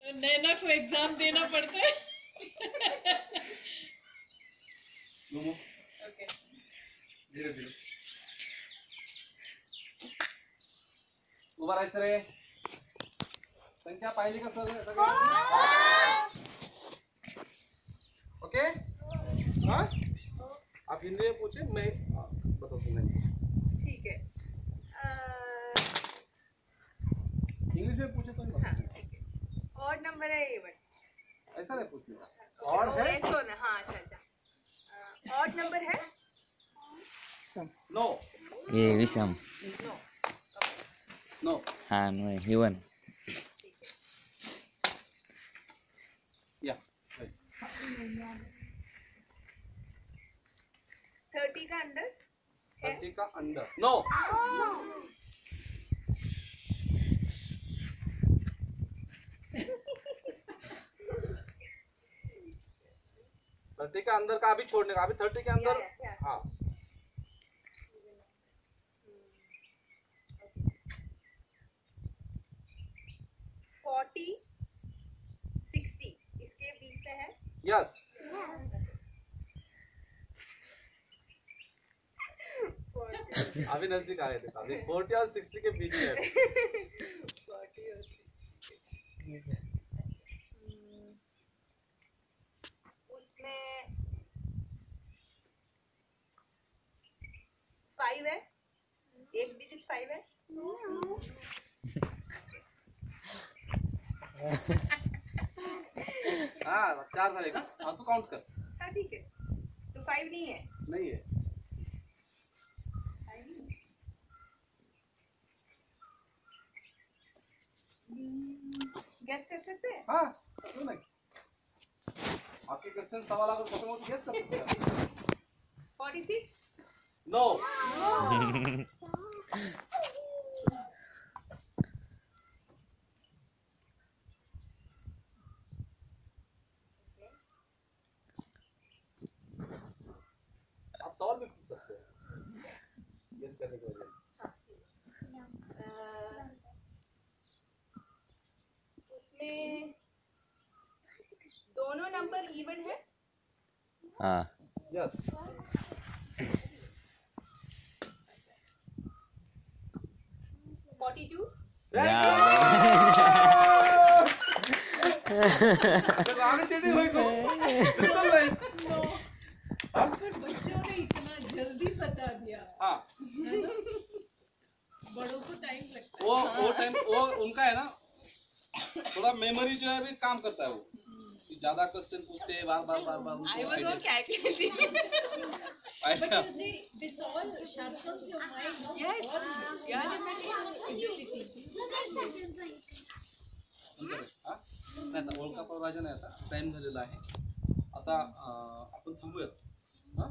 तो नैना को एग्जाम देना पड़ता है। ओके धीरे धीरे उभा राहायचं रे. संख्या पाहिली का सगळं? ओके हाँ आप हिंदी में पूछे, मैं बताता हूँ. ठीक है. इंग्लिश में पूछे तो हाँ ठीक है. ऑड नंबर है इवन. ऐसा नहीं पूछना. ऑड है. ऐसा ना. हाँ अच्छा अच्छा. ऑड नंबर है. नो. ये विषम. नो. नो. हाँ नो है इवन. या 30 का अंडर. 30 का अंडर. नो. 30 का अंदर का अभी छोड़ने का. अभी 30 के अंदर. हाँ 40 60 इसके बीच में है. यस. अभी नजदीक आए थे. अभी 40 और 60 के बीच में है. 40 और 60. उसमें 5 है. एक डिजिट 5 है. हाँ 4 झाले का? हाँ तू काउंट कर. हाँ ठीक है. तो 5 नहीं है. नहीं है. गैस कर सकते हैं. हाँ क्यों नहीं. आपके क्वेश्चन सवाल अगर खत्म हो तो गेस कर सकते हैं. 46. नो. आप सवाल भी पूछ सकते हैं गेस करने के वजह. उसमें दोनों नंबर इवन है. हाँ यस. 42. आगे चढ़ी हुई को बिल्कुल नहीं. नो. पर बच्चों ने इतना जल्दी बता दिया. हाँ है ना? बड़ों को टाइम लगता है. वो टाइम वो उनका है ना, थोड़ा मेमोरी जो है भी काम करता है. वो ज्यादा क्वेश्चन पूछते हैं बार बार बार बार. I was not calculating. But you see, this all sharpens your mind. No? Yes. All Yeah. mathematical abilities. हा? नाही आता ओळखा प्रवाजन आहे. आता टाइम झालेला आहे. आता आपण थांबूयात. हा